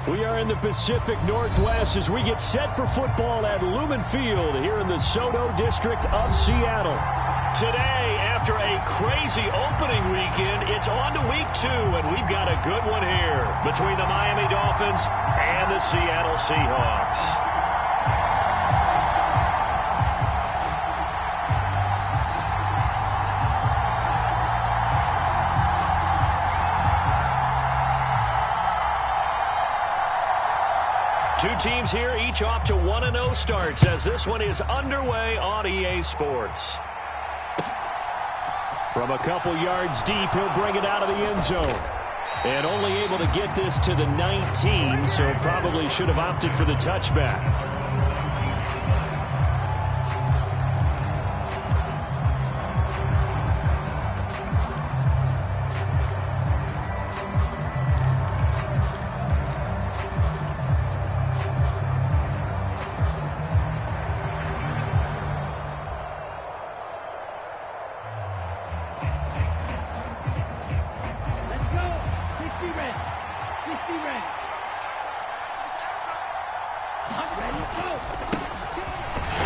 We are in the Pacific Northwest as we get set for football at Lumen Field here in the Soto District of Seattle. Today, after a crazy opening weekend, it's on to week 2, and we've got a good one here between the Miami Dolphins and the Seattle Seahawks. Two teams here, each off to 1-0 starts as this one is underway on EA Sports. From a couple yards deep, he'll bring it out of the end zone. And only able to get this to the 19, so probably should have opted for the touchback.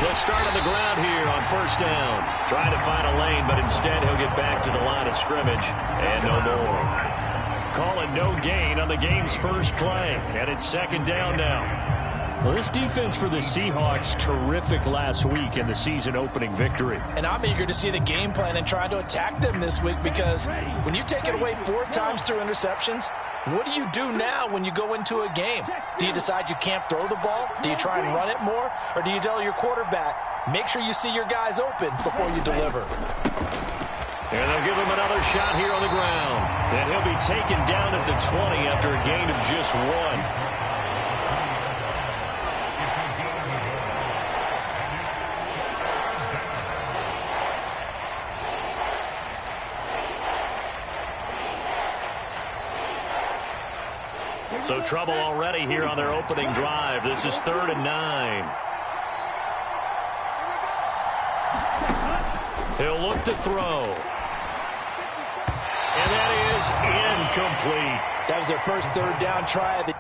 They'll start on the ground here on first down. Trying to find a lane, but instead he'll get back to the line of scrimmage and no more. Call it no gain on the game's first play, and it's second down now. Well, this defense for the Seahawks, terrific last week in the season-opening victory. And I'm eager to see the game plan and try to attack them this week because when you take it away 4 times through interceptions, what do you do now when you go into a game? Do you decide you can't throw the ball? Do you try and run it more? Or do you tell your quarterback, make sure you see your guys open before you deliver? And they'll give him another shot here on the ground. And he'll be taken down at the 20 after a gain of just 1. So trouble already here on their opening drive. This is 3rd and 9. He'll look to throw. And that is incomplete. That was their first 3rd down try of the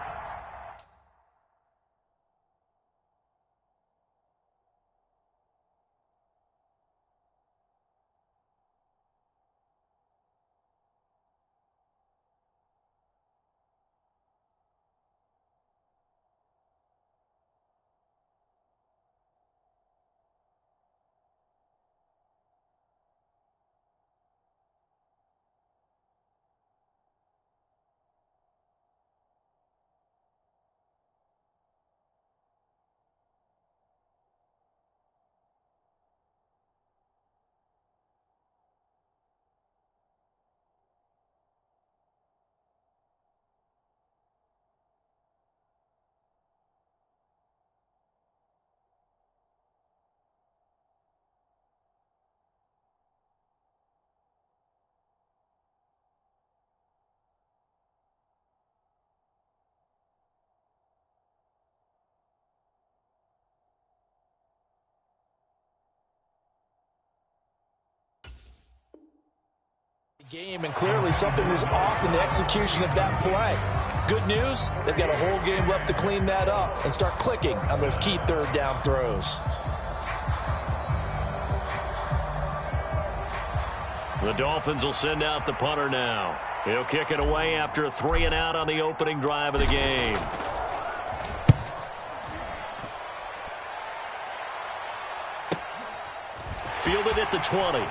game, and clearly something was off in the execution of that play. Good news, they've got a whole game left to clean that up and start clicking on those key 3rd down throws. The Dolphins will send out the punter now. He'll kick it away after a 3-and-out on the opening drive of the game. Fielded at the 20.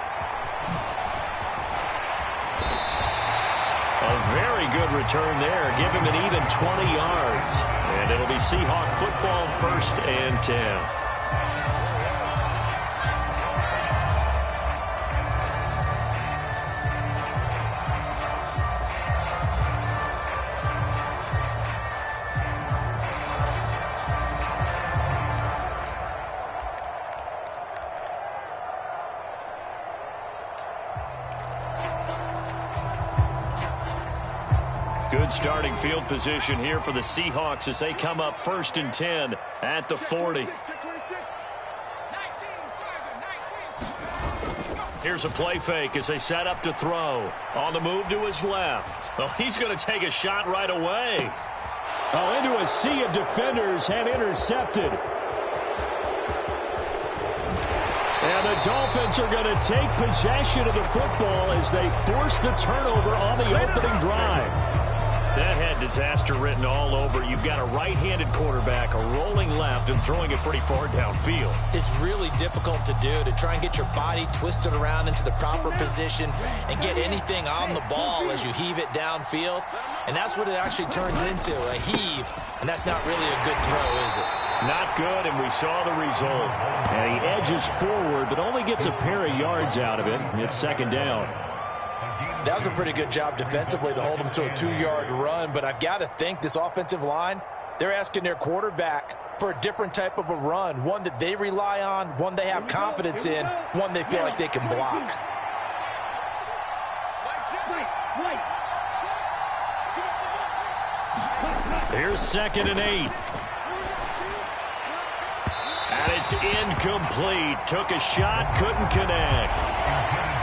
A very good return there. Give him an even 20 yards. And it'll be Seahawk football, 1st and 10. Good starting field position here for the Seahawks as they come up 1st and 10 at the 40. Here's a play fake as they set up to throw. On the move to his left. Well, he's going to take a shot right away. Oh, into a sea of defenders and intercepted. And the Dolphins are going to take possession of the football as they force the turnover on the opening drive. That had disaster written all over. You've got a right-handed quarterback, a rolling left, and throwing it pretty far downfield. It's really difficult to do, to try and get your body twisted around into the proper position and get anything on the ball as you heave it downfield. And that's what it actually turns into, a heave. And that's not really a good throw, is it? Not good, and we saw the result. And he edges forward, but only gets a pair of yards out of it. It's second down. That was a pretty good job defensively to hold them to a 2-yard run, but I've got to think this offensive line, they're asking their quarterback for a different type of a run, one that they rely on, one they have confidence in, one they feel like they can block. Here's 2nd and 8. And it's incomplete. Took a shot, couldn't connect.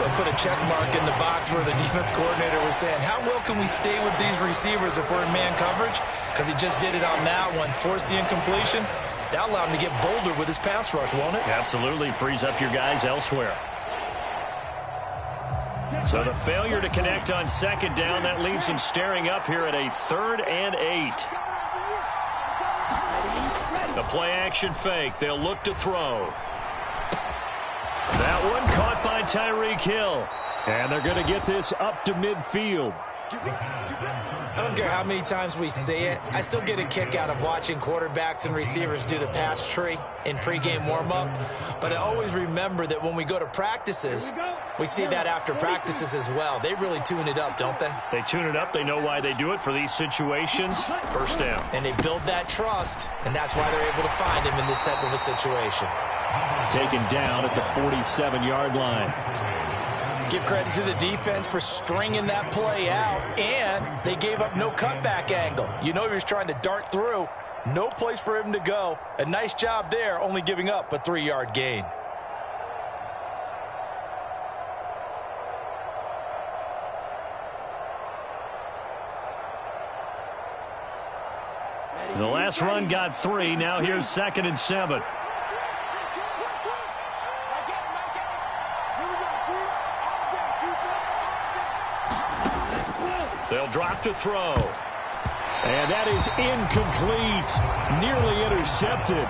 They'll put a check mark in the box where the defense coordinator was saying, how well can we stay with these receivers if we're in man coverage? Because he just did it on that one, forced the incompletion. That allowed him to get bolder with his pass rush, won't it? Absolutely. Frees up your guys elsewhere. So the failure to connect on 2nd down, that leaves them staring up here at a 3rd and 8. The play-action fake. They'll look to throw. That one caught by Tyreek Hill. And they're going to get this up to midfield. I don't care how many times we say it, I still get a kick out of watching quarterbacks and receivers do the pass tree in pregame warm-up. But I always remember that when we go to practices, we see that after practices as well. They really tune it up, don't they? They tune it up. They know why they do it for these situations. First down. And they build that trust, and that's why they're able to find him in this type of a situation. Taken down at the 47-yard line. Give credit to the defense for stringing that play out, and they gave up no cutback angle. You know he was trying to dart through. No place for him to go. A nice job there, only giving up a 3-yard gain. The last run got 3. Now here's 2nd and 7. They'll drop to throw. And that is incomplete. Nearly intercepted.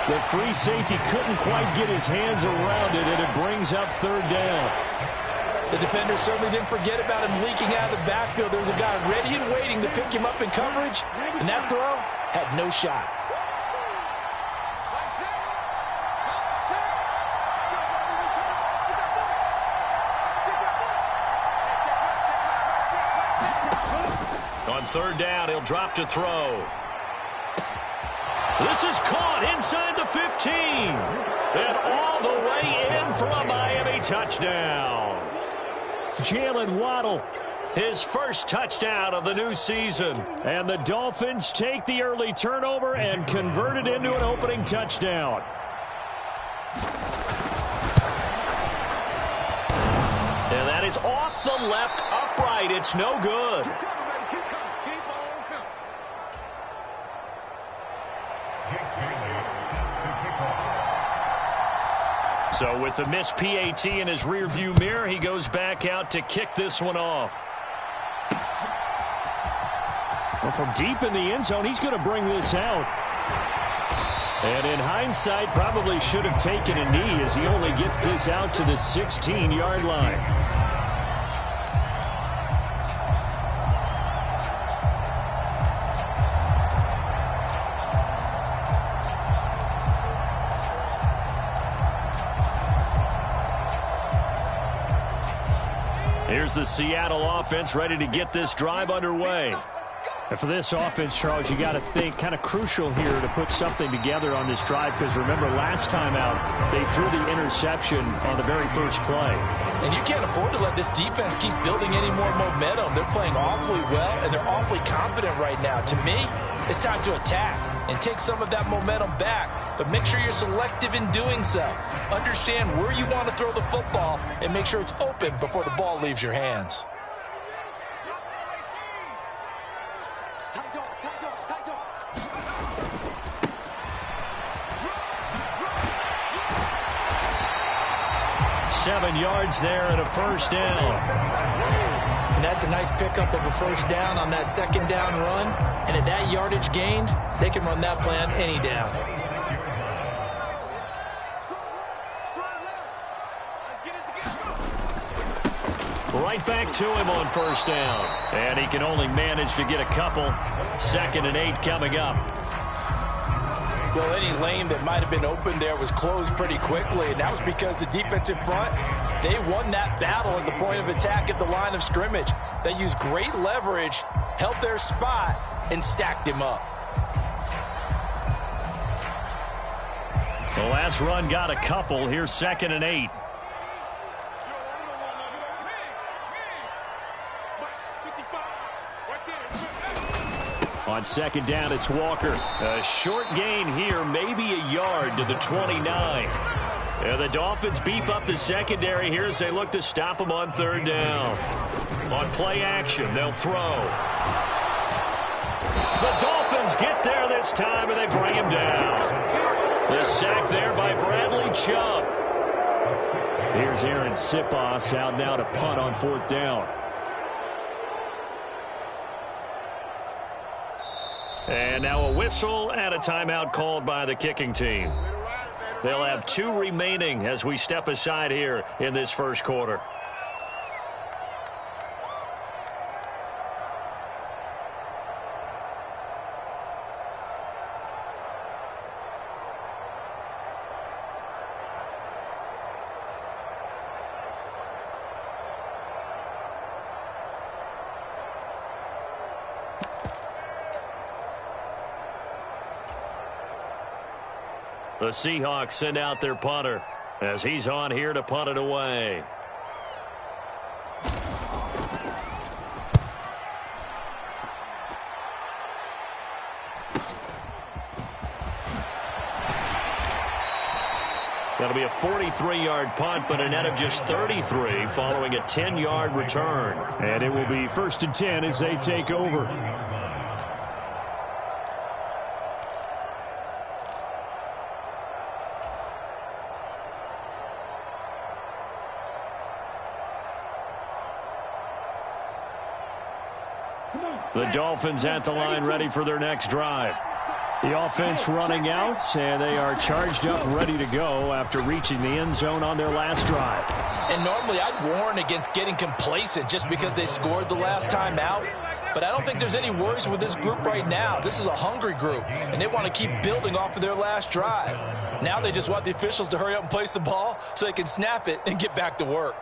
The free safety couldn't quite get his hands around it, and it brings up 3rd down. The defender certainly didn't forget about him leaking out of the backfield. There was a guy ready and waiting to pick him up in coverage, and that throw had no shot. On 3rd down, he'll drop to throw. This is caught inside the 15. And all the way in for a Miami touchdown. Jalen Waddle, his first touchdown of the new season. And the Dolphins take the early turnover and convert it into an opening touchdown. And that is off the left upright. It's no good. So with the missed PAT in his rearview mirror, he goes back out to kick this one off. Well, from deep in the end zone, he's going to bring this out. And in hindsight, probably should have taken a knee as he only gets this out to the 16-yard line. Here's the Seattle offense ready to get this drive underway. And for this offense, Charles, you got to think kind of crucial here to put something together on this drive, because remember last time out they threw the interception on the very first play. And you can't afford to let this defense keep building any more momentum. They're playing awfully well, and they're awfully confident right now. To me, it's time to attack and take some of that momentum back. But make sure you're selective in doing so. Understand where you want to throw the football and make sure it's open before the ball leaves your hands. 7 yards there and a first down. And that's a nice pickup of a first down on that second down run. And at that yardage gained, they can run that play on any down. Right back to him on first down. And he can only manage to get a couple. 2nd and 8 coming up. Well, any lane that might have been open there was closed pretty quickly, and that was because the defensive front, they won that battle at the point of attack at the line of scrimmage. They used great leverage, held their spot, and stacked him up. The last run got a couple. Here's 2nd and 8. On 2nd down, it's Walker. A short gain here, maybe a yard to the 29. And the Dolphins beef up the secondary here as they look to stop him on 3rd down. On play action, they'll throw. The Dolphins get there this time, and they bring him down. The sack there by Bradley Chubb. Here's Aaron Sipos out now to punt on 4th down. And now a whistle and a timeout called by the kicking team. They'll have 2 remaining as we step aside here in this first quarter. The Seahawks send out their punter as he's on here to punt it away. That'll be a 43-yard punt, but a net of just 33 following a 10-yard return. And it will be 1st and 10 as they take over. The Dolphins at the line ready for their next drive. The offense running out, and they are charged up, ready to go after reaching the end zone on their last drive. And normally I'd warn against getting complacent just because they scored the last time out. But I don't think there's any worries with this group right now. This is a hungry group, and they want to keep building off of their last drive. Now they just want the officials to hurry up and place the ball so they can snap it and get back to work.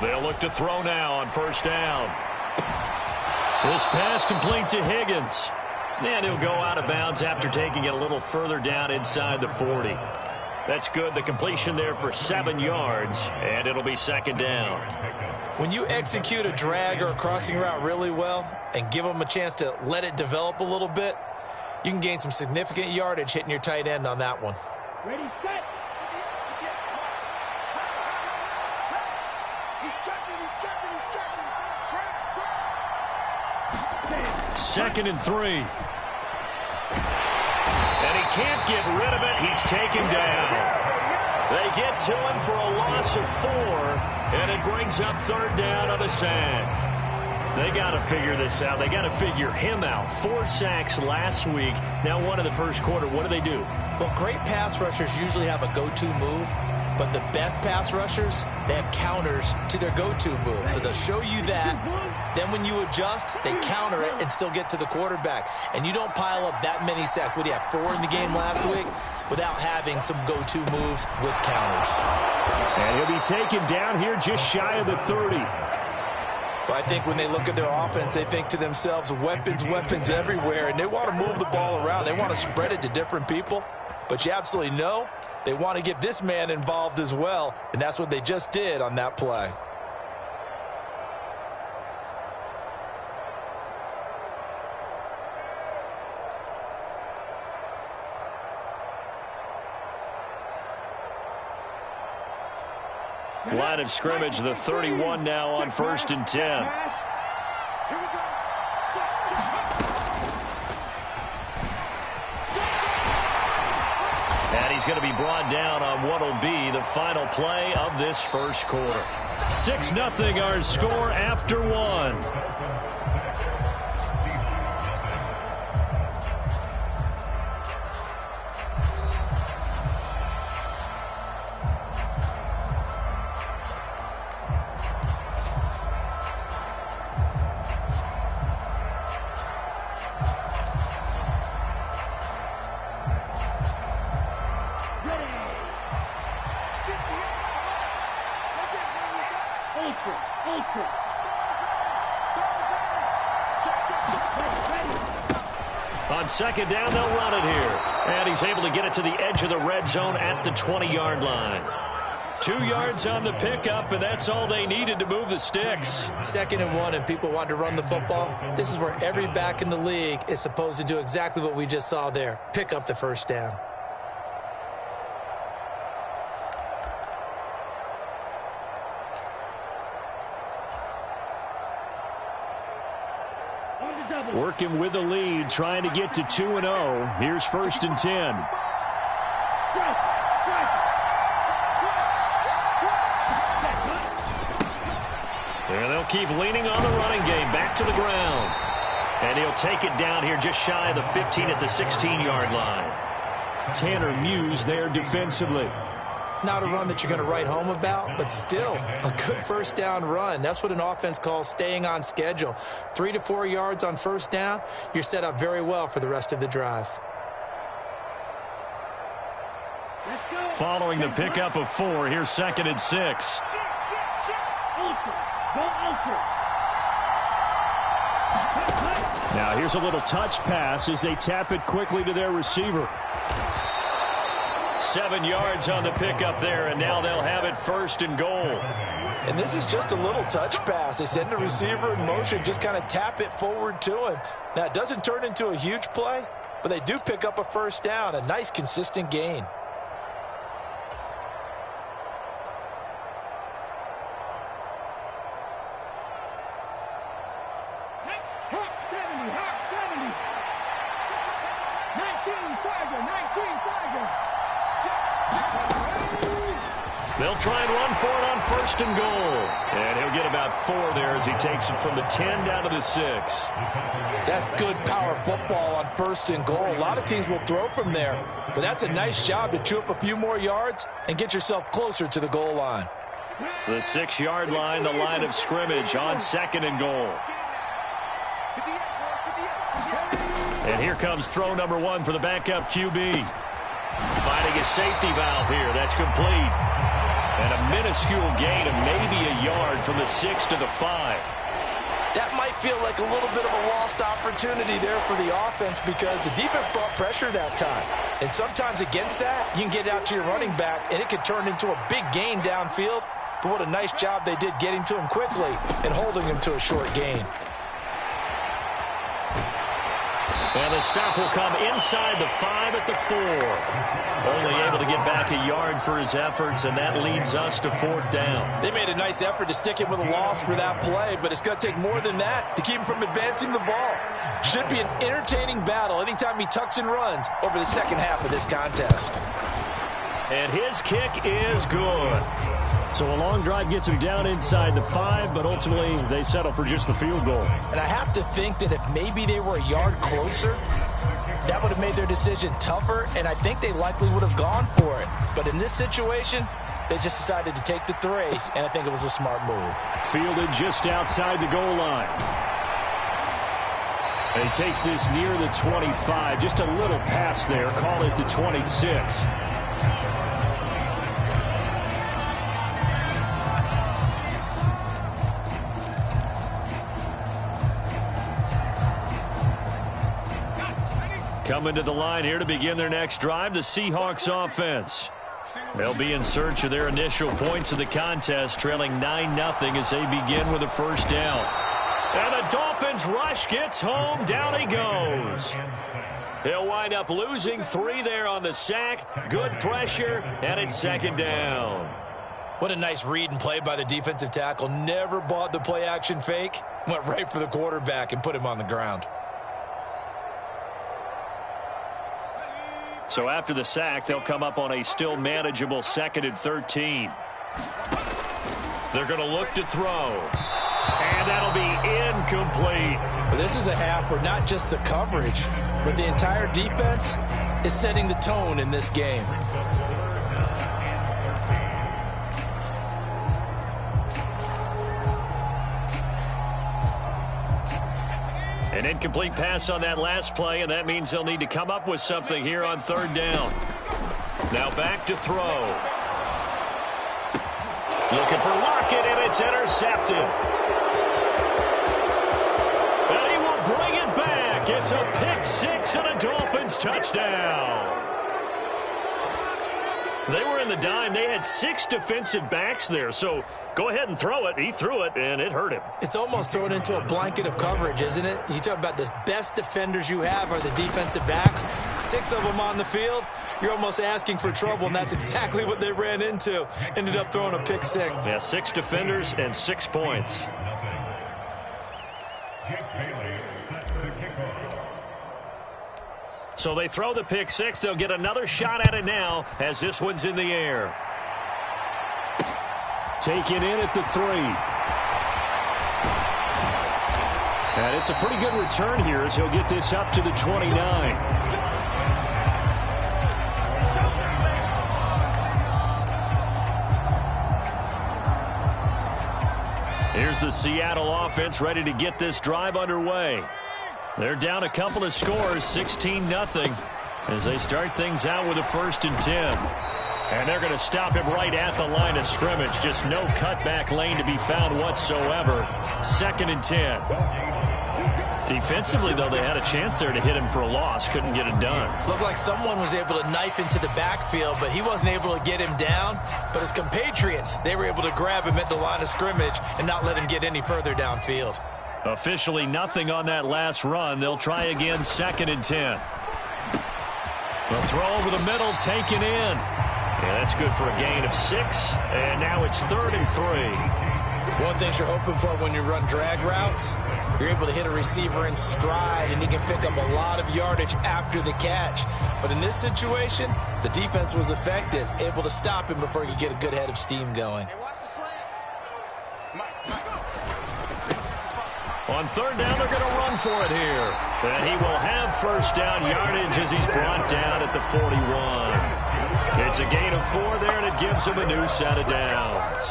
They'll look to throw now on 1st down. This pass complete to Higgins. And he'll go out of bounds after taking it a little further down inside the 40. That's good. The completion there for 7 yards, and it'll be 2nd down. When you execute a drag or a crossing route really well and give them a chance to let it develop a little bit, you can gain some significant yardage hitting your tight end on that one. Ready, set. 2nd and 3. And he can't get rid of it. He's taken down. They get to him for a loss of 4, and it brings up 3rd down on a sack. They got to figure this out. They got to figure him out. 4 sacks last week. Now 1 in the first quarter. What do? Well, great pass rushers usually have a go-to move. But the best pass rushers, they have counters to their go-to move. So they'll show you that. Then when you adjust, they counter it and still get to the quarterback. And you don't pile up that many sacks. What do you have, 4 in the game last week? Without having some go-to moves with counters. And he'll be taken down here just shy of the 30. Well, I think when they look at their offense, they think to themselves, weapons, weapons everywhere. And they want to move the ball around. They want to spread it to different people. But you absolutely know they want to get this man involved as well, and that's what they just did on that play. Line of scrimmage, the 31 now on 1st and 10. And he's going to be brought down on what will be the final play of this first quarter. 6-0 our score after one. On second down, they'll run it here. And he's able to get it to the edge of the red zone at the 20-yard line. 2 yards on the pickup, and that's all they needed to move the sticks. 2nd and 1, and people want to run the football. This is where every back in the league is supposed to do exactly what we just saw there. Pick up the first down. Working with the lead, trying to get to 2-0. Here's 1st and 10. And they'll keep leaning on the running game. Back to the ground. And he'll take it down here just shy of the 15 at the 16-yard line. Tanner Muse there defensively. Not a run that you're going to write home about, but still a good first down run. That's what an offense calls staying on schedule. 3 to 4 yards on first down, you're set up very well for the rest of the drive. Following the pickup of 4, here's 2nd and 6. Now here's a little touch pass as they tap it quickly to their receiver. 7 yards on the pickup there, and now they'll have it 1st and goal. And this is just a little touch pass. They send the receiver in motion, just kind of tap it forward to him. Now, it doesn't turn into a huge play, but they do pick up a first down, a nice, consistent gain. They'll try and run for it on 1st and goal. And he'll get about 4 there as he takes it from the 10 down to the 6. That's good power football on 1st and goal. A lot of teams will throw from there, but that's a nice job to chew up a few more yards and get yourself closer to the goal line. The 6-yard line, the line of scrimmage on 2nd and goal. And here comes throw number 1 for the backup QB. Finding a safety valve here. That's complete. And a minuscule gain of maybe a yard from the 6 to the 5. That might feel like a little bit of a lost opportunity there for the offense because the defense brought pressure that time. And sometimes against that, you can get out to your running back, and it can turn into a big gain downfield. But what a nice job they did getting to him quickly and holding him to a short gain. And the stop will come inside the 5 at the 4. Only able to get back a yard for his efforts, and that leads us to 4th down. They made a nice effort to stick him with a loss for that play, but it's going to take more than that to keep him from advancing the ball. Should be an entertaining battle anytime he tucks and runs over the second half of this contest. And his kick is good. So a long drive gets him down inside the 5, but ultimately they settle for just the field goal. And I have to think that if maybe they were a yard closer, that would have made their decision tougher, and I think they likely would have gone for it. But in this situation, they just decided to take the 3, and I think it was a smart move. Fielded just outside the goal line. And he takes this near the 25. Just a little pass there. Call it the 26. Coming to the line here to begin their next drive, the Seahawks offense. They'll be in search of their initial points of the contest, trailing 9-0 as they begin with a first down. And the Dolphins rush gets home. Down he goes. He'll wind up losing 3 there on the sack. Good pressure, and it's 2nd down. What a nice read and play by the defensive tackle. Never bought the play-action fake. Went right for the quarterback and put him on the ground. So after the sack, they'll come up on a still manageable 2nd and 13. They're going to look to throw. And that'll be incomplete. But this is a half where not just the coverage, but the entire defense is setting the tone in this game. An incomplete pass on that last play, and that means they'll need to come up with something here on 3rd down. Now back to throw. Looking for Lockett, and it's intercepted. And he will bring it back. It's a pick 6 and a Dolphins touchdown. They were in the dime. They had 6 defensive backs there, so go ahead and throw it. He threw it, and it hurt him. It's almost thrown into a blanket of coverage, isn't it? You talk about the best defenders you have are the defensive backs. 6 of them on the field. You're almost asking for trouble, and that's exactly what they ran into. Ended up throwing a pick 6. Yeah, 6 defenders and 6 points. So they throw the pick 6. They'll get another shot at it now as this one's in the air. Taken in at the 3. And it's a pretty good return here as he'll get this up to the 29. Here's the Seattle offense ready to get this drive underway. They're down a couple of scores, 16-0, as they start things out with a 1st and 10. And they're going to stop him right at the line of scrimmage. Just no cutback lane to be found whatsoever. 2nd and 10. Defensively, though, they had a chance there to hit him for a loss. Couldn't get it done. Looked like someone was able to knife into the backfield, but he wasn't able to get him down. But his compatriots, they were able to grab him at the line of scrimmage and not let him get any further downfield. Officially nothing on that last run. They'll try again, 2nd and 10. The throw over the middle, taken in. Yeah, that's good for a gain of 6. And now it's 3rd and 3. One thing you're hoping for when you run drag routes, you're able to hit a receiver in stride, and he can pick up a lot of yardage after the catch. But in this situation, the defense was effective, able to stop him before he could get a good head of steam going. On 3rd down, they're going to run for it here. And he will have 1st down yardage as he's brought down at the 41. It's a gain of 4 there, and it gives him a new set of downs.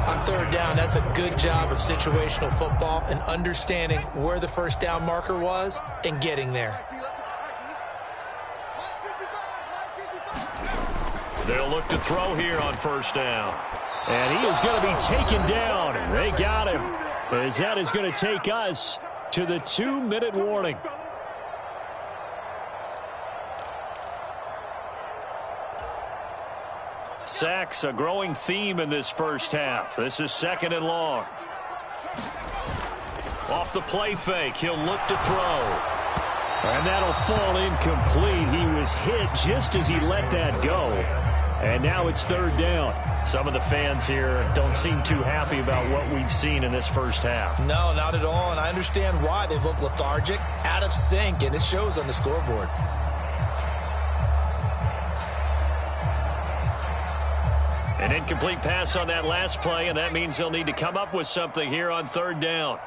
On 3rd down, that's a good job of situational football and understanding where the 1st down marker was and getting there. They'll look to throw here on 1st down. And he is going to be taken down. They got him. As that is going to take us to the 2-minute warning. Sacks, a growing theme in this first half. This is 2nd and long. Off the play fake, he'll look to throw. And that'll fall incomplete. He was hit just as he let that go. And now it's 3rd down. Some of the fans here don't seem too happy about what we've seen in this first half. No, not at all, and I understand why. They've looked lethargic, out of sync, and it shows on the scoreboard. An incomplete pass on that last play, and that means they'll need to come up with something here on 3rd down.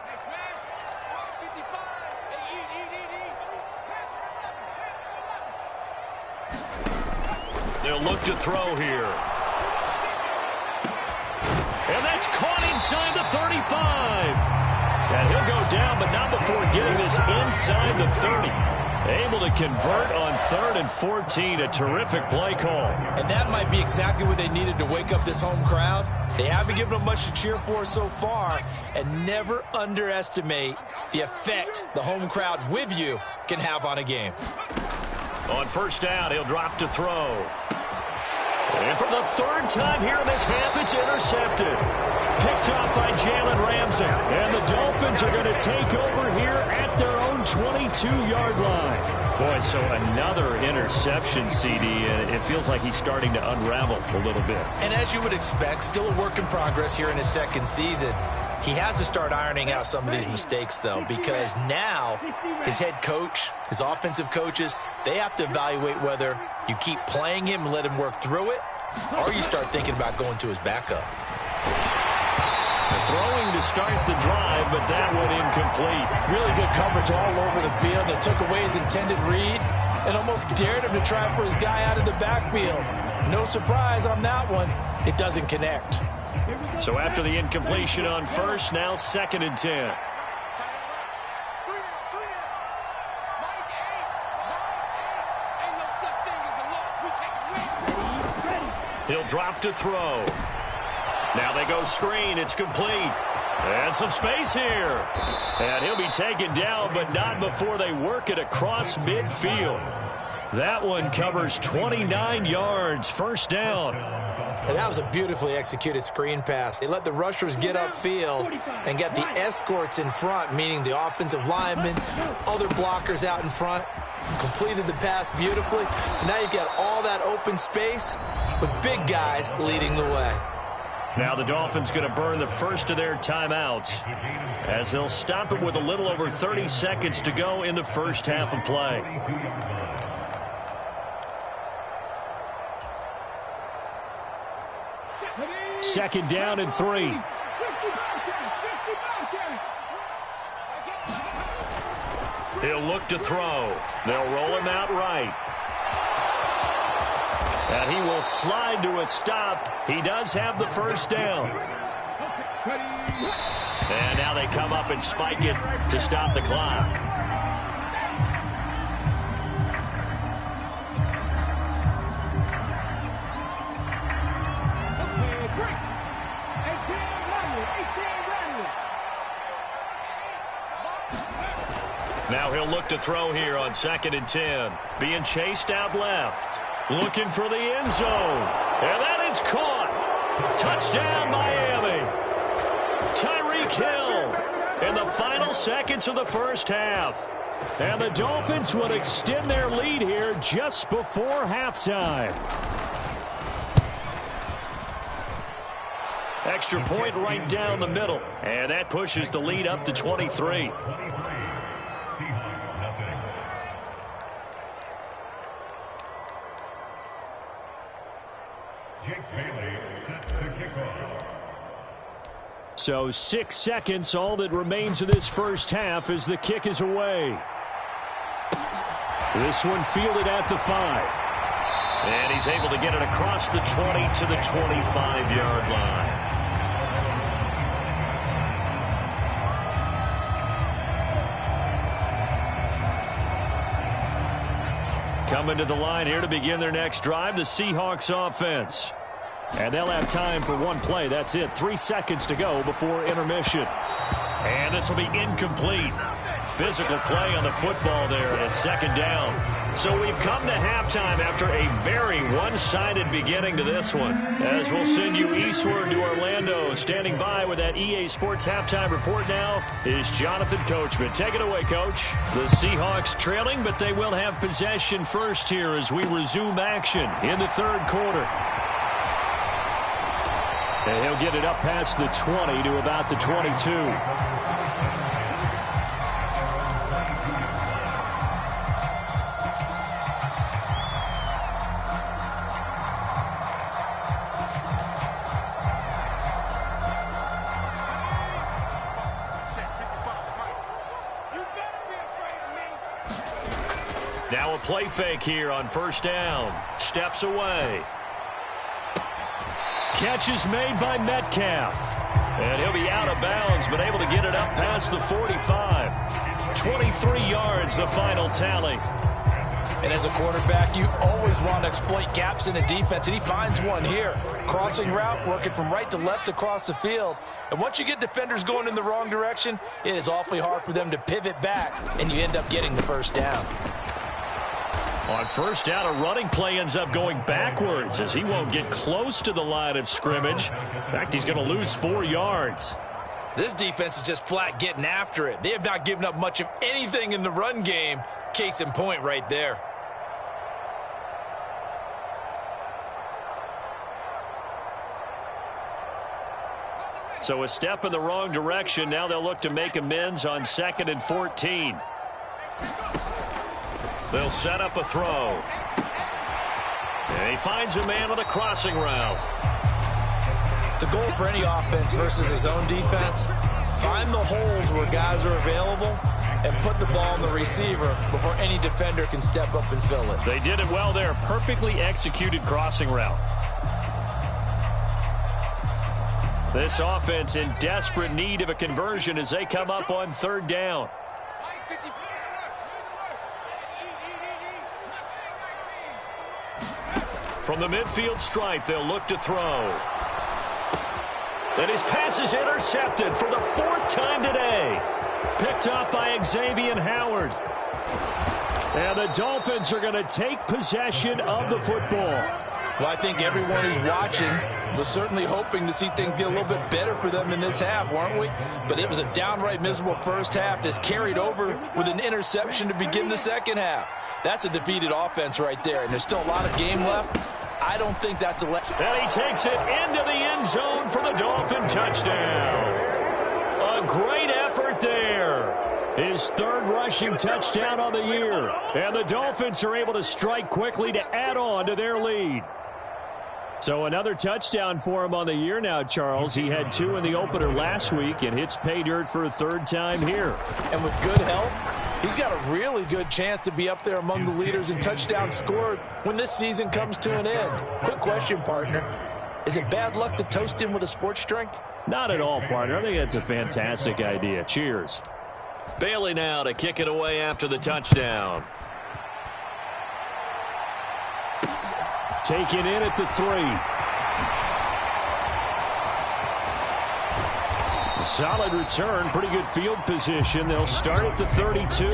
They'll look to throw here. And that's caught inside the 35. And he'll go down, but not before getting this inside the 30. Able to convert on 3rd and 14. A terrific play call. And that might be exactly what they needed to wake up this home crowd. They haven't given them much to cheer for so far. And never underestimate the effect the home crowd with you can have on a game. On 1st down, he'll drop to throw. And for the 3rd time here in this half, it's intercepted. Picked off by Jalen Ramsey. And the Dolphins are going to take over here at their own 22-yard line. Boy, so another interception, CD, and it feels like he's starting to unravel a little bit. And as you would expect, still a work in progress here in his second season. He has to start ironing out some of these mistakes, though, because now his head coach, his offensive coaches, they have to evaluate whether you keep playing him and let him work through it, or you start thinking about going to his backup. Throwing to start the drive, but that one incomplete. Really good coverage all over the field. It took away his intended read and almost dared him to try for his guy out of the backfield. No surprise on that one. It doesn't connect. So after the incompletion on first, now 2nd and 10. He'll drop to throw. Now they go screen. It's complete. And some space here. And he'll be taken down, but not before they work it across midfield. That one covers 29 yards. First down. And that was a beautifully executed screen pass. They let the rushers get upfield and get the escorts in front, meaning the offensive linemen, other blockers out in front. Completed the pass beautifully. So now you've got all that open space with big guys leading the way. Now the Dolphins going to burn the first of their timeouts as they'll stop it with a little over 30 seconds to go in the first half of play. Second down and 3. He'll look to throw. They'll roll him out right. And he will slide to a stop. He does have the first down. And now they come up and spike it to stop the clock. Now he'll look to throw here on 2nd and 10. Being chased out left. Looking for the end zone. And that is caught. Touchdown, Miami. Tyreek Hill in the final seconds of the first half. And the Dolphins would extend their lead here just before halftime. Extra point right down the middle. And that pushes the lead up to 23. So 6 seconds, all that remains of this first half as the kick is away. This one fielded at the 5. And he's able to get it across the 20 to the 25-yard line. Coming to the line here to begin their next drive, the Seahawks offense. And they'll have time for one play. That's it. 3 seconds to go before intermission. And this will be incomplete. Physical play on the football there, and it's 2nd down. So we've come to halftime after a very one-sided beginning to this one. As we'll send you eastward to Orlando. Standing by with that EA Sports halftime report now is Jonathan Coachman. Take it away, Coach. The Seahawks trailing, but they will have possession first here as we resume action in the third quarter. And he'll get it up past the 20 to about the 22. Now a play fake here on first down. Steps away. Catch is made by Metcalf. And he'll be out of bounds, but able to get it up past the 45. 23 yards, the final tally. And as a quarterback, you always want to exploit gaps in a defense, and he finds one here. Crossing route, working from right to left across the field. And once you get defenders going in the wrong direction, it is awfully hard for them to pivot back, and you end up getting the first down. On first down, a running play ends up going backwards as he won't get close to the line of scrimmage. In fact, he's going to lose 4 yards. This defense is just flat getting after it. They have not given up much of anything in the run game, Case in point right there. So a step in the wrong direction. Now they'll look to make amends on 2nd and 14. They'll set up a throw. And he finds a man on a crossing route. The goal for any offense versus his own defense, find the holes where guys are available and put the ball on the receiver before any defender can step up and fill it. They did it well there. Perfectly executed crossing route. This offense in desperate need of a conversion as they come up on 3rd down. From the midfield stripe, they'll look to throw. And his pass is intercepted for the 4th time today. Picked up by Xavier Howard. And the Dolphins are going to take possession of the football. Well, I think everyone who's watching was certainly hoping to see things get a little bit better for them in this half, weren't we? But it was a downright miserable first half. This carried over with an interception to begin the second half. That's a defeated offense right there, and there's still a lot of game left. I don't think that's the last. And he takes it into the end zone for the Dolphin touchdown. A great effort there. His 3rd rushing touchdown on the year. And the Dolphins are able to strike quickly to add on to their lead. So another touchdown for him on the year now, Charles. He had 2 in the opener last week and hits pay dirt for a 3rd time here. And with good health, he's got a really good chance to be up there among the leaders in touchdowns scored when this season comes to an end. Quick question, partner. Is it bad luck to toast him with a sports drink? Not at all, partner. I think that's a fantastic idea. Cheers. Bailey now to kick it away after the touchdown. Taken in at the 3. A solid return, pretty good field position. They'll start at the 32.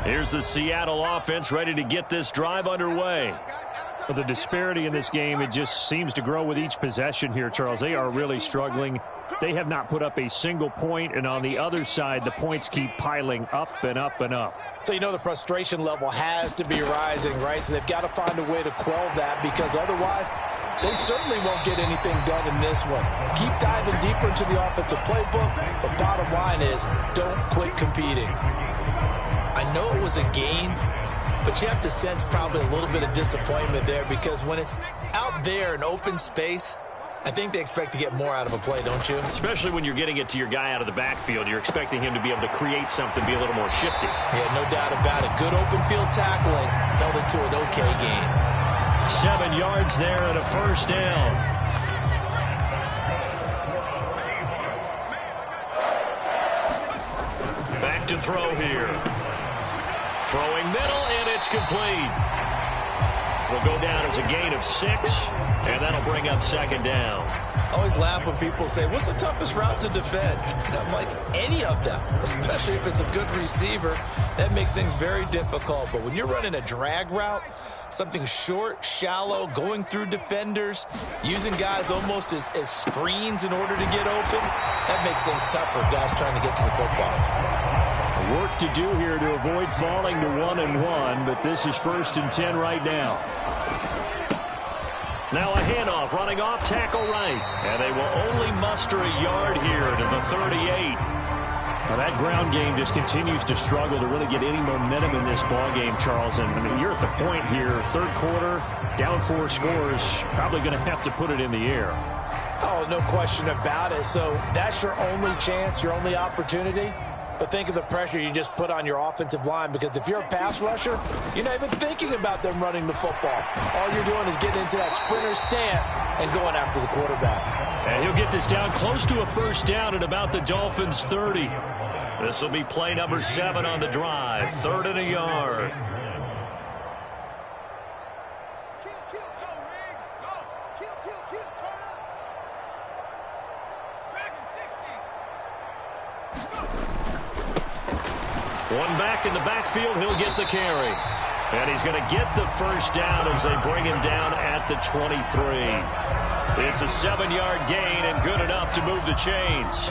Here's the Seattle offense ready to get this drive underway. The disparity in this game, it just seems to grow with each possession here, Charles. They are really struggling. They have not put up a single point, and on the other side, the points keep piling up and up and up. So you know the frustration level has to be rising, right? So they've got to find a way to quell that, because otherwise they certainly won't get anything done in this one. Keep diving deeper into the offensive playbook, but bottom line is don't quit competing. I know it was a game, but you have to sense probably a little bit of disappointment there, because when it's out there in open space, I think they expect to get more out of a play, don't you? Especially when you're getting it to your guy out of the backfield. You're expecting him to be able to create something, be a little more shifty. Yeah, no doubt about it. Good open field tackling held it to an okay game. 7 yards there and a 1st down. Back to throw here. Throwing middle, and it's complete. Will go down as a gain of 6, and that'll bring up 2nd down. I always laugh when people say, what's the toughest route to defend? And I'm like, any of them, especially if it's a good receiver. That makes things very difficult. But when you're running a drag route, something short, shallow, going through defenders, using guys almost as screens in order to get open, that makes things tough for guys trying to get to the football. Work to do here to avoid falling to 1-1, but this is 1st and 10 right now. Now a handoff, running off tackle right, and they will only muster a yard here to the 38. Now that ground game just continues to struggle to really get any momentum in this ball game, Charles. And I mean, you're at the point here, 3rd quarter, down 4 scores, probably going to have to put it in the air. Oh, no question about it. So that's your only chance, your only opportunity. But think of the pressure you just put on your offensive line, because if you're a pass rusher, you're not even thinking about them running the football. All you're doing is getting into that sprinter stance and going after the quarterback. And he'll get this down close to a 1st down at about the Dolphins' 30. This will be play number 7 on the drive, 3rd and a yard. One back in the backfield, he'll get the carry. And he's going to get the 1st down as they bring him down at the 23. It's a 7-yard gain and good enough to move the chains.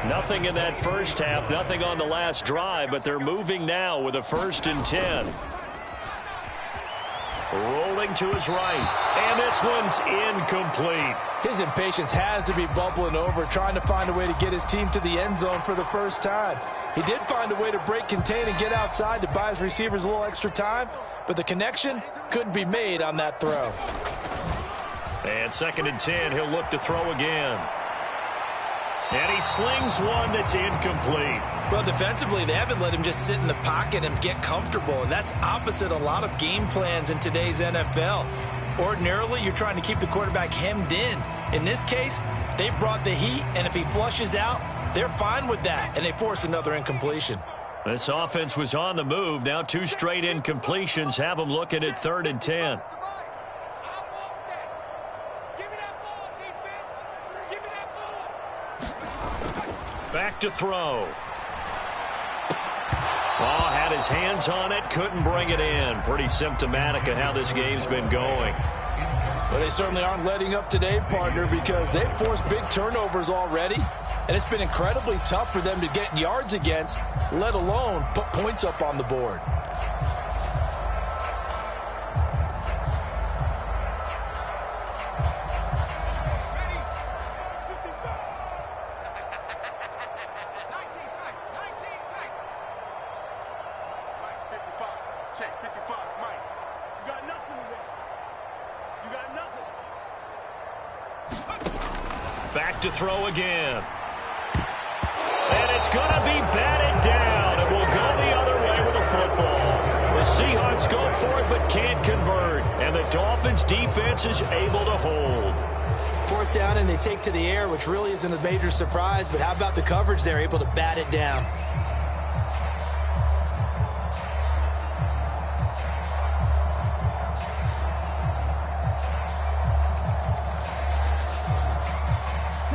Nothing in that first half, nothing on the last drive, but they're moving now with a 1st and 10. Rolling to his right, and this one's incomplete. His impatience has to be bubbling over, trying to find a way to get his team to the end zone for the first time. He did find a way to break contain and get outside to buy his receivers a little extra time, but the connection couldn't be made on that throw. And 2nd and 10, he'll look to throw again. And he slings one that's incomplete. Well, defensively, they haven't let him just sit in the pocket and get comfortable, and that's opposite a lot of game plans in today's NFL. Ordinarily, you're trying to keep the quarterback hemmed in. In this case, they brought the heat, and if he flushes out, they're fine with that, and they force another incompletion. This offense was on the move. Now 2 straight incompletions have them looking at 3rd and 10. Back to throw. Oh, had his hands on it, couldn't bring it in. Pretty symptomatic of how this game's been going. Well, they certainly aren't letting up today, partner, because they've forced big turnovers already, and it's been incredibly tough for them to get yards against, let alone put points up on the board. Back to throw again. And it's going to be batted down. It will go the other way with the football. The Seahawks go for it but can't convert. And the Dolphins defense is able to hold. 4th down and they take to the air, which really isn't a major surprise. But how about the coverage? They're able to bat it down.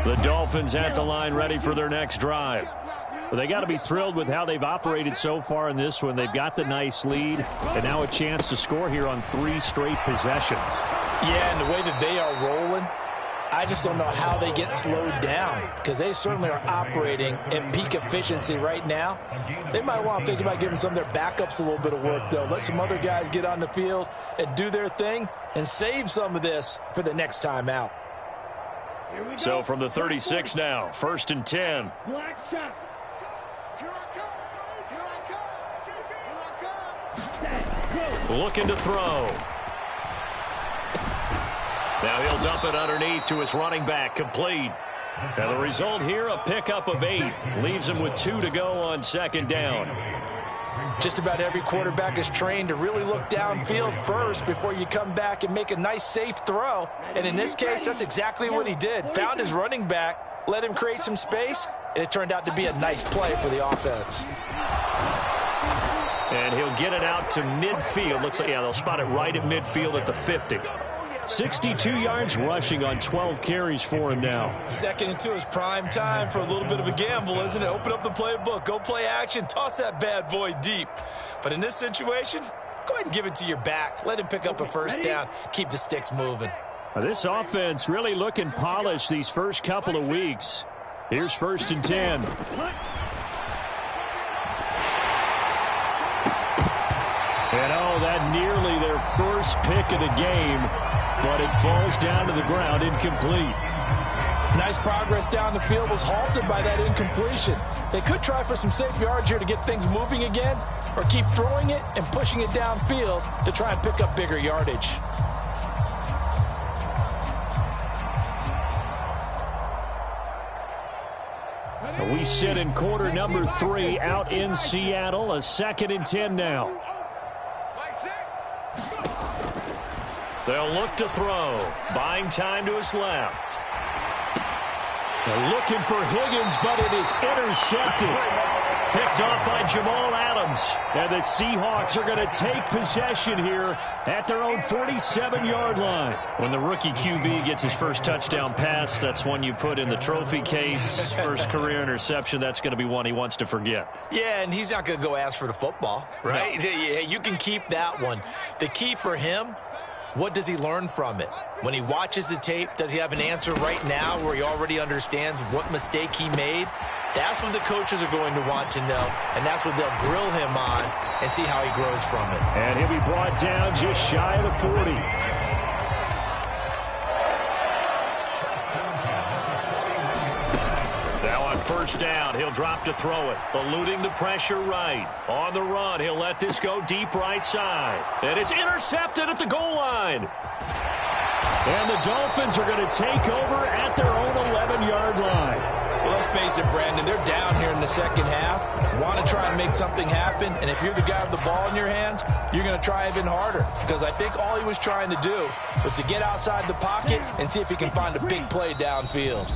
The Dolphins at the line ready for their next drive. Well, they got to be thrilled with how they've operated so far in this one. They've got the nice lead, and now a chance to score here on 3 straight possessions. Yeah, and the way that they are rolling, I just don't know how they get slowed down, because they certainly are operating at peak efficiency right now. They might want to think about giving some of their backups a little bit of work, though. Let some other guys get on the field and do their thing and save some of this for the next time out. So from the 36 now, 1st and 10. Black shot. Here I come. Looking to throw. Now he'll dump it underneath to his running back, complete. Now the result here, a pickup of 8. Leaves him with 2 to go on 2nd down. Just about every quarterback is trained to really look downfield first before you come back and make a nice, safe throw. And in this case, that's exactly what he did. Found his running back, let him create some space, and it turned out to be a nice play for the offense. And he'll get it out to midfield. Looks like, yeah, they'll spot it right at midfield at the 50. 62 yards rushing on 12 carries for him now. 2nd and 2 is prime time for a little bit of a gamble, isn't it? Open up the playbook, go play action, toss that bad boy deep. But in this situation, go ahead and give it to your back. Let him pick up a 1st down, keep the sticks moving. This offense really looking polished these first couple of weeks. Here's 1st and 10. And oh, that nearly their first pick of the game, but it falls down to the ground, incomplete. Nice progress down the field, was halted by that incompletion. They could try for some safe yards here to get things moving again, or keep throwing it and pushing it downfield to try and pick up bigger yardage. We sit in quarter number 3 out in Seattle, a 2nd and 10 now. They'll look to throw. Buying time to his left. They're looking for Higgins, but it is intercepted. Picked off by Jamal Adams. And the Seahawks are going to take possession here at their own 47-yard line. When the rookie QB gets his first touchdown pass, that's one you put in the trophy case. First career interception, that's going to be one he wants to forget. Yeah, and he's not going to go ask for the football, right? No. You can keep that one. The key for him What does he learn from it? When he watches the tape, does he have an answer right now where he already understands what mistake he made? That's what the coaches are going to want to know, and that's what they'll grill him on and see how he grows from it. And he'll be brought down just shy of the 40. Now on first down, he'll drop to throw it, eluding the pressure right. On the run, he'll let this go deep right side. And it's intercepted at the goal line. And the Dolphins are going to take over at their own 11-yard line. Well, let's face it, Brandon, they're down here in the second half. Want to try and make something happen, and if you're the guy with the ball in your hands, you're going to try even harder. Because I think all he was trying to do was to get outside the pocket and see if he can find a big play downfield.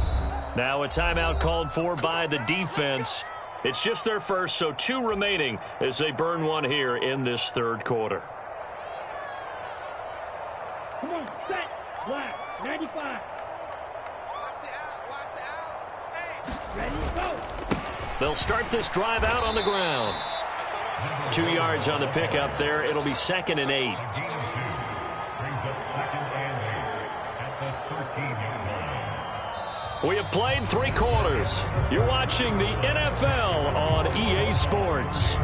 Now a timeout called for by the defense. It's just their first, so 2 remaining as they burn one here in this third quarter. Come on, set, black, 95. Ready, go. They'll start this drive out on the ground. 2 yards on the pickup there. It'll be 2nd and 8. We have played 3 quarters. You're watching the NFL on EA Sports.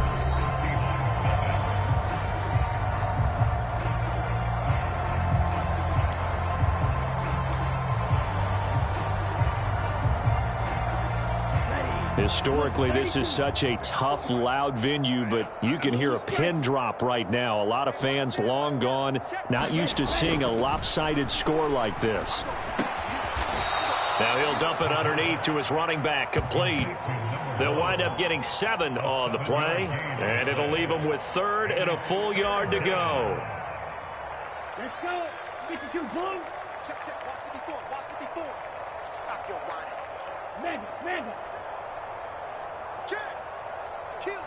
Historically, this is such a tough, loud venue, but you can hear a pin drop right now. A lot of fans long gone, not used to seeing a lopsided score like this. Now he'll dump it underneath to his running back, complete. They'll wind up getting 7 on the play, and it'll leave them with 3rd and a full yard to go. Let's go. Get the 2, boom. Check, walk 54. Stop your whining. Mega. Check. Kill.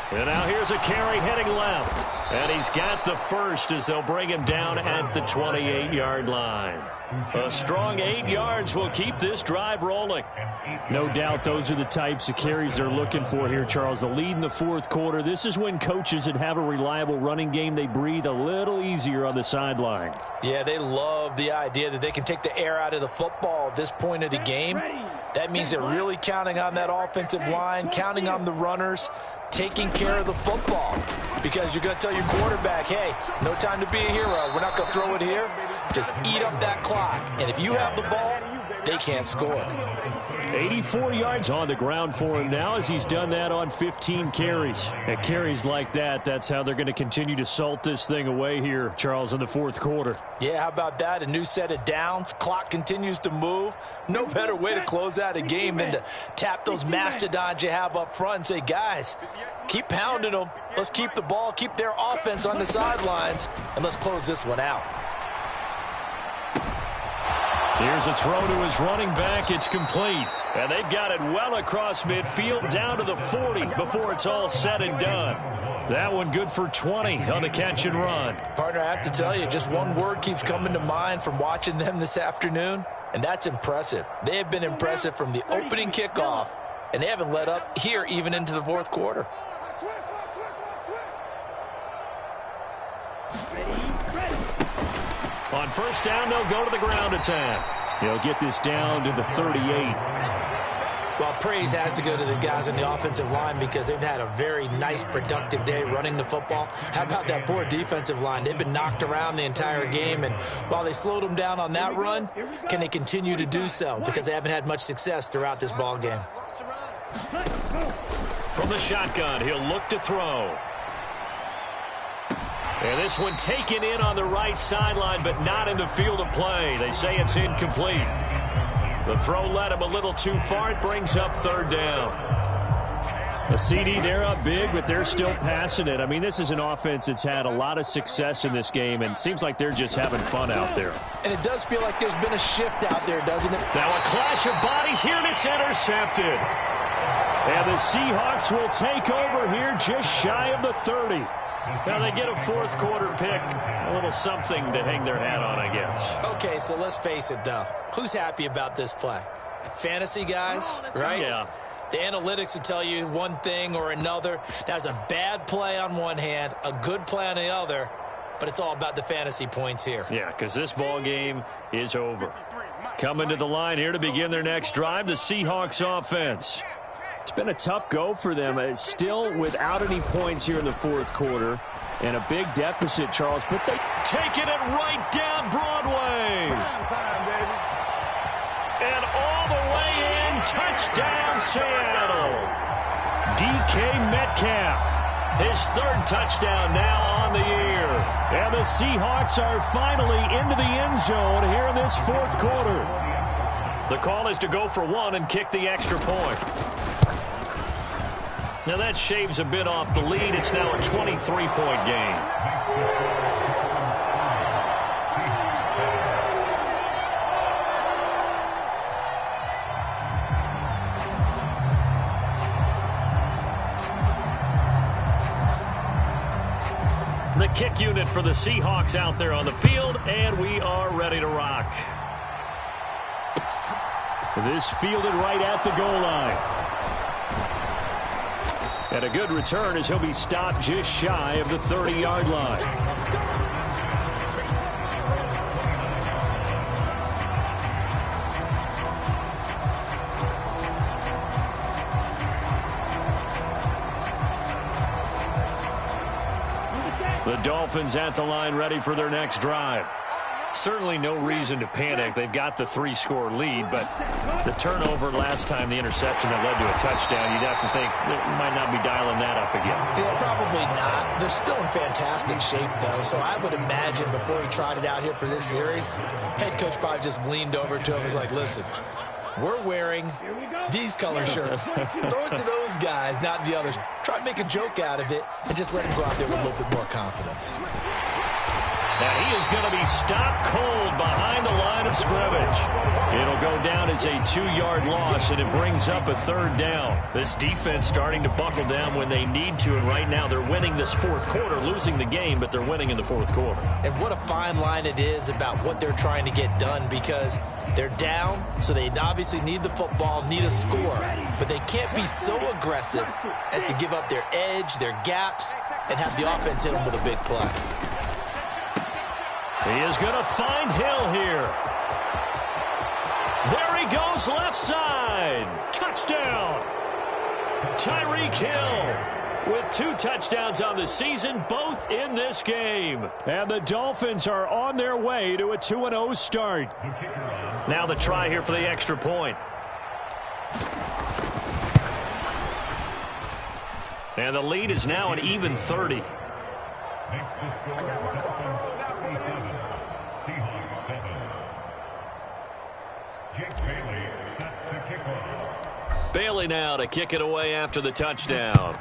And now here's a carry heading left. And he's got the first as they'll bring him down at the 28-yard line. A strong 8 yards will keep this drive rolling. No doubt those are the types of carries they're looking for here, Charles. The lead in the fourth quarter. This is when coaches that have a reliable running game, they breathe a little easier on the sideline. Yeah, they love the idea that they can take the air out of the football at this point of the game. That means they're really counting on that offensive line, counting on the runners, taking care of the football. Because you're going to tell your quarterback, hey, no time to be a hero. We're not going to throw it here. Just eat up that clock. And if you have the ball, they can't score. 84 yards on the ground for him now as he's done that on 15 carries. At carries like that, that's how they're going to continue to salt this thing away here, Charles, in the fourth quarter. Yeah, how about that? A new set of downs. Clock continues to move. No better way to close out a game than to tap those mastodons you have up front and say, guys, keep pounding them. Let's keep the ball, keep their offense on the sidelines, and let's close this one out. Here's a throw to his running back. It's complete. And they've got it well across midfield down to the 40 before it's all said and done. That one good for 20 on the catch and run. Partner, I have to tell you, just one word keeps coming to mind from watching them this afternoon, and that's impressive. They have been impressive from the opening kickoff, and they haven't let up here even into the fourth quarter. On first down, they'll go to the ground attack. He'll get this down to the 38. Well, praise has to go to the guys on the offensive line because they've had a very nice, productive day running the football. How about that poor defensive line? They've been knocked around the entire game, and while they slowed them down on that run, can they continue to do so? Because they haven't had much success throughout this ball game. From the shotgun, he'll look to throw. And this one taken in on the right sideline, but not in the field of play. They say it's incomplete. The throw led him a little too far. It brings up third down. A CD, they're up big, but they're still passing it. I mean, this is an offense that's had a lot of success in this game, and it seems like they're just having fun out there. And it does feel like there's been a shift out there, doesn't it? Now a clash of bodies here, and it's intercepted. And the Seahawks will take over here just shy of the 30. Now they get a fourth quarter pick, a little something to hang their hat on, I guess. Okay, so let's face it, though. Who's happy about this play? Fantasy guys, right? Yeah. The analytics will tell you one thing or another. That's a bad play on one hand, a good play on the other, but it's all about the fantasy points here. Yeah, because this ball game is over. Coming to the line here to begin their next drive, the Seahawks offense. It's been a tough go for them. It's still without any points here in the fourth quarter and a big deficit, Charles, but they taking it right down Broadway. And all the way in, touchdown Seattle. DK Metcalf, his third touchdown now on the year. And the Seahawks are finally into the end zone here in this fourth quarter. The call is to go for one and kick the extra point. Now that shaves a bit off the lead. It's now a 23-point game. The kick unit for the Seahawks out there on the field, and we are ready to rock. This fielded right at the goal line. And a good return as he'll be stopped just shy of the 30-yard line. The Dolphins at the line ready for their next drive. Certainly no reason to panic. They've got the 3-score lead, but the turnover last time, the interception that led to a touchdown, you'd have to think they might not be dialing that up again. Yeah, probably not. They're still in fantastic shape, though, so I would imagine before he trotted out here for this series, head coach probably just leaned over to him and was like, listen, we're wearing these color shirts. Throw it to those guys, not the others. Try to make a joke out of it and just let him go out there with a little bit more confidence. And he is going to be stopped cold behind the line of scrimmage. It'll go down as a 2-yard loss, and it brings up a third down. This defense starting to buckle down when they need to, and right now they're winning this fourth quarter, losing the game, but they're winning in the fourth quarter. And what a fine line it is about what they're trying to get done, because they're down, so they obviously need the football, need a score, but they can't be so aggressive as to give up their edge, their gaps, and have the offense hit them with a big play. He is going to find Hill here. There he goes, left side. Touchdown. Tyreek Hill with 2 touchdowns on the season, both in this game. And the Dolphins are on their way to a 2-0 start. Now the try here for the extra point. And the lead is now an even 30. Bailey now to kick it away after the touchdown.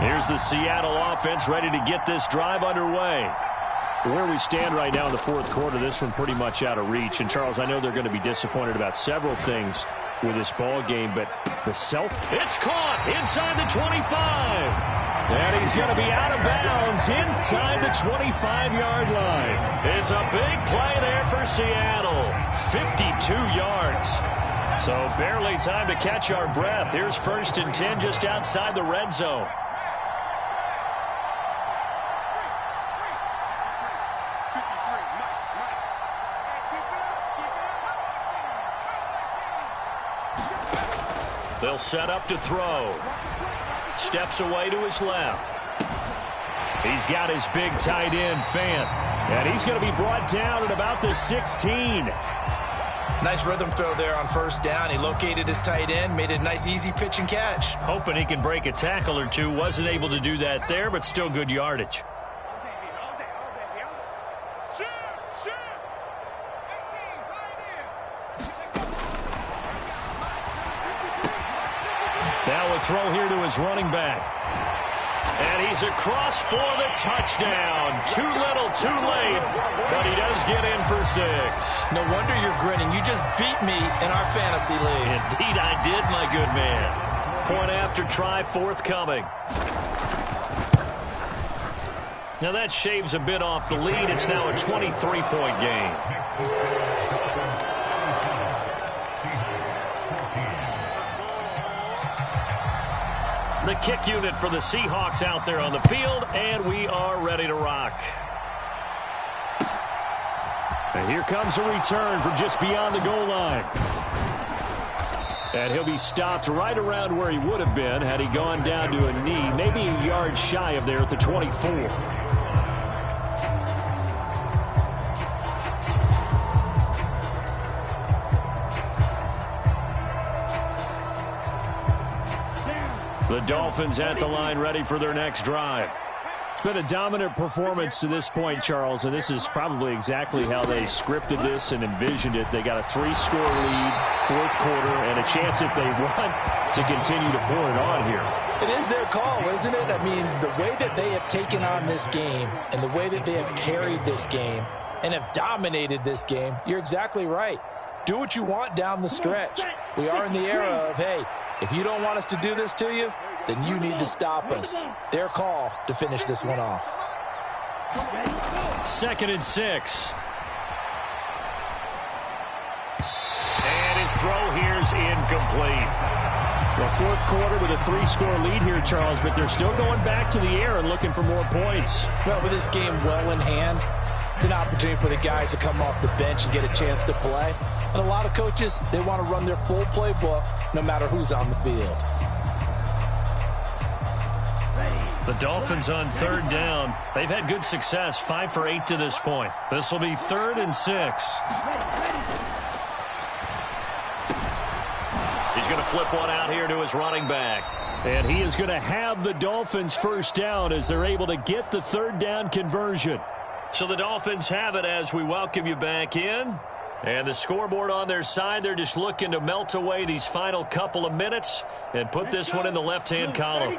Here's the Seattle offense ready to get this drive underway. Where we stand right now in the fourth quarter, this one pretty much out of reach. And, Charles, I know they're going to be disappointed about several things with this ball game, but the It's caught inside the 25. And he's going to be out of bounds inside the 25-yard line. It's a big play there for Seattle. 52 yards. So barely time to catch our breath. Here's 1st and 10 just outside the red zone. They'll set up to throw. Steps away to his left. He's got his big tight end, Fant. And he's going to be brought down at about the 16. Nice rhythm throw there on 1st down. He located his tight end, made it a nice easy pitch and catch. Hoping he can break a tackle or two. Wasn't able to do that there, but still good yardage. Now a throw here to his running back. And he's across for the touchdown. Too little, too late, but he does get in for 6. No wonder you're grinning. You just beat me in our fantasy league. Indeed I did, my good man. Point after try forthcoming. Now that shaves a bit off the lead. It's now a 23-point game. The kick unit for the Seahawks out there on the field, and we are ready to rock. And here comes a return from just beyond the goal line. And he'll be stopped right around where he would have been had he gone down to a knee, maybe a yard shy of there at the 24. The Dolphins at the line, ready for their next drive. It's been a dominant performance to this point, Charles, and this is probably exactly how they scripted this and envisioned it. They got a 3-score lead, fourth quarter, and a chance if they want to continue to pour it on here. It is their call, isn't it? I mean, the way that they have taken on this game and the way that they have carried this game and have dominated this game, you're exactly right. Do what you want down the stretch. We are in the era of, hey, if you don't want us to do this to you, then you need to stop us. Their call to finish this one off. 2nd and 6. And his throw here's incomplete. Well, fourth quarter with a 3-score lead here, Charles, but they're still going back to the air and looking for more points. Well, with this game well in hand, it's an opportunity for the guys to come off the bench and get a chance to play. And a lot of coaches, they want to run their full playbook no matter who's on the field. The Dolphins on 3rd down. They've had good success, 5 for 8 to this point. This will be 3rd and 6. He's going to flip one out here to his running back. And he is going to have the Dolphins first down as they're able to get the 3rd down conversion. So the Dolphins have it as we welcome you back in. And the scoreboard on their side, they're just looking to melt away these final couple of minutes and put this one in the left-hand column.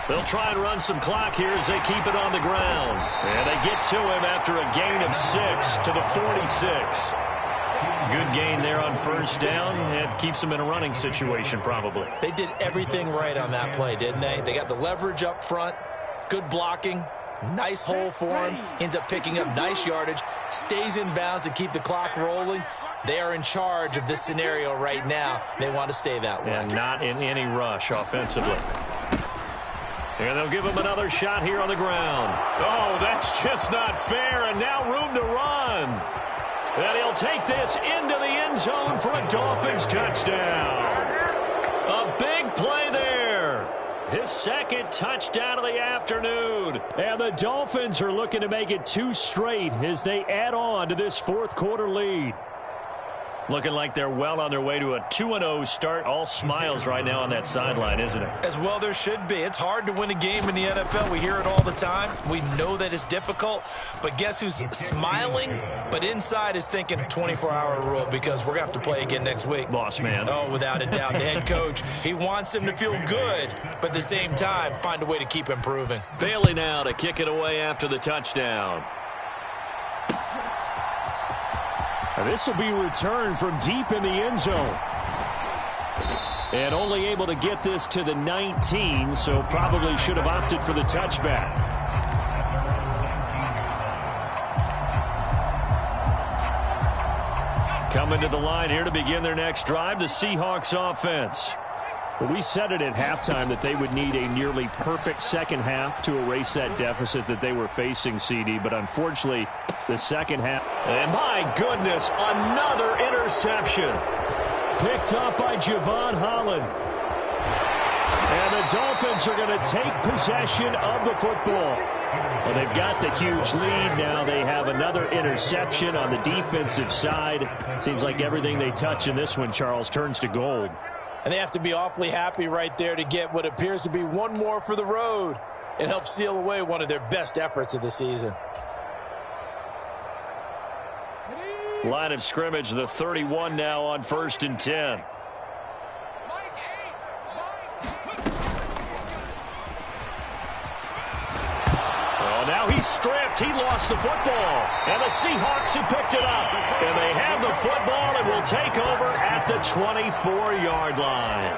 They'll try and run some clock here as they keep it on the ground. And they get to him after a gain of 6 to the 46. Good gain there on first down. It keeps them in a running situation probably. They did everything right on that play, didn't they? They got the leverage up front, good blocking, nice hole for him, ends up picking up nice yardage, stays in bounds to keep the clock rolling. They are in charge of this scenario right now. They want to stay that way. And not in any rush offensively. And they'll give him another shot here on the ground. Oh, that's just not fair, and now room to run. And he'll take this into the end zone for a Dolphins touchdown. A big play there. His 2nd touchdown of the afternoon. And the Dolphins are looking to make it 2 straight as they add on to this fourth quarter lead. Looking like they're well on their way to a 2-0 start. All smiles right now on that sideline, isn't it? As well there should be. It's hard to win a game in the NFL. We hear it all the time. We know that it's difficult. But guess who's smiling? But inside is thinking 24-hour rule because we're going to have to play again next week. Boss man. Oh, without a doubt. The head coach, he wants them to feel good, but at the same time, find a way to keep improving. Bailey now to kick it away after the touchdown. This will be returned from deep in the end zone. And only able to get this to the 19, so probably should have opted for the touchback. Coming to the line here to begin their next drive, the Seahawks offense. Well, we said it at halftime that they would need a nearly perfect second half to erase that deficit that they were facing, CD. But unfortunately, the second half. And my goodness, another interception. Picked up by Javon Holland. And the Dolphins are going to take possession of the football. Well, they've got the huge lead. Now they have another interception on the defensive side. Seems like everything they touch in this one, Charles, turns to gold. And they have to be awfully happy right there to get what appears to be one more for the road. It helps seal away one of their best efforts of the season. Line of scrimmage, the 31 now on 1st and 10. Well, now he's stripped. He lost the football. And the Seahawks have picked it up. And they have the football and will take over at the 24-yard line.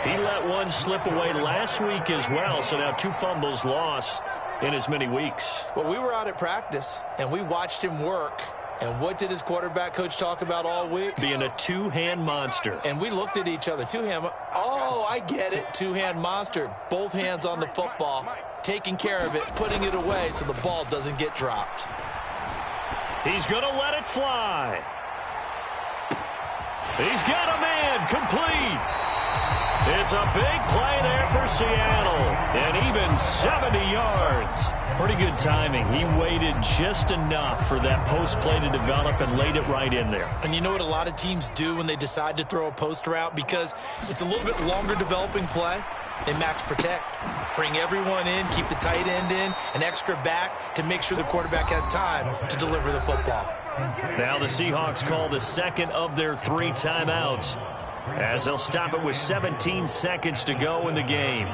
He let one slip away last week as well, so now 2 fumbles lost in as many weeks. Well, we were out at practice, and we watched him work. And what did his quarterback coach talk about all week? Being a two-hand monster. And we looked at each other. Two-hand. Oh, I get it. Two-hand monster. Both hands on the football, taking care of it, putting it away so the ball doesn't get dropped. He's going to let it fly. He's got a man complete. It's a big play there for Seattle. And even 70 yards. Pretty good timing. He waited just enough for that post play to develop and laid it right in there. And you know what a lot of teams do when they decide to throw a post route? Because it's a little bit longer developing play. They max protect. Bring everyone in, keep the tight end in, an extra back to make sure the quarterback has time to deliver the football. Now the Seahawks call the second of their 3 timeouts, as they'll stop it with 17 seconds to go in the game.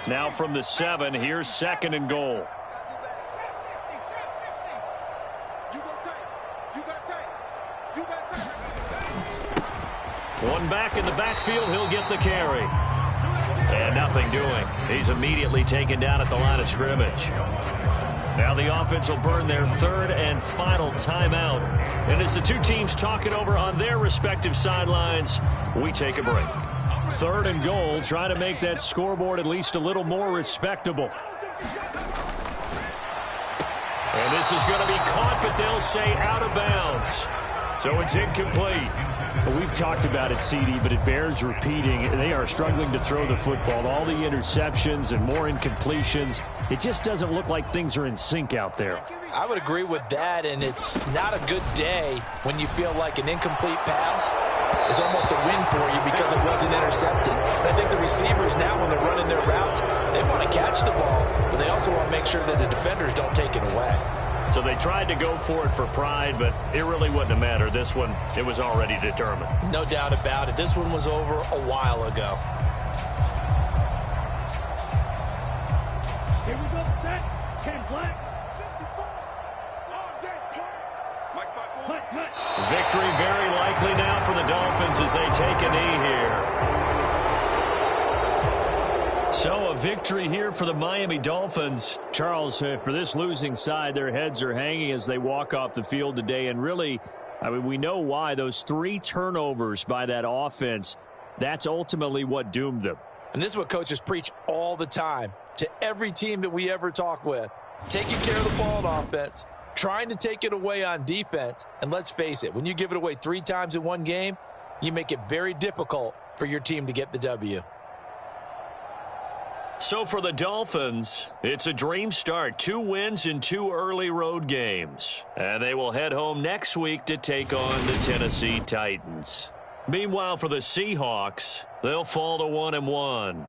Now from the 7, here's 2nd and goal. One back in the backfield, he'll get the carry. And nothing doing. He's immediately taken down at the line of scrimmage. Now the offense will burn their 3rd and final timeout. And as the 2 teams talk it over on their respective sidelines, we take a break. 3rd and goal, trying to make that scoreboard at least a little more respectable. And this is going to be caught, but they'll say out of bounds. So it's incomplete. Well, we've talked about it, CD, but it bears repeating. They are struggling to throw the football. All the interceptions and more incompletions. It just doesn't look like things are in sync out there. I would agree with that, and it's not a good day when you feel like an incomplete pass is almost a win for you because it wasn't intercepted. And I think the receivers now, when they're running their routes, they want to catch the ball, but they also want to make sure that the defenders don't take it away. So they tried to go for it for pride, but it really wouldn't have mattered. This one, it was already determined. No doubt about it. This one was over a while ago. Here we go, set, 10 black. Victory very likely now for the Dolphins as they take a knee here. So a victory here for the Miami Dolphins. Charles, for this losing side, their heads are hanging as they walk off the field today. And really, I mean, we know why. Those 3 turnovers by that offense, that's ultimately what doomed them. And this is what coaches preach all the time to every team that we ever talk with. Taking care of the ball on offense, trying to take it away on defense. And let's face it, when you give it away 3 times in one game, you make it very difficult for your team to get the W. So for the Dolphins, it's a dream start. 2 wins in 2 early road games. And they will head home next week to take on the Tennessee Titans. Meanwhile, for the Seahawks, they'll fall to 1-1.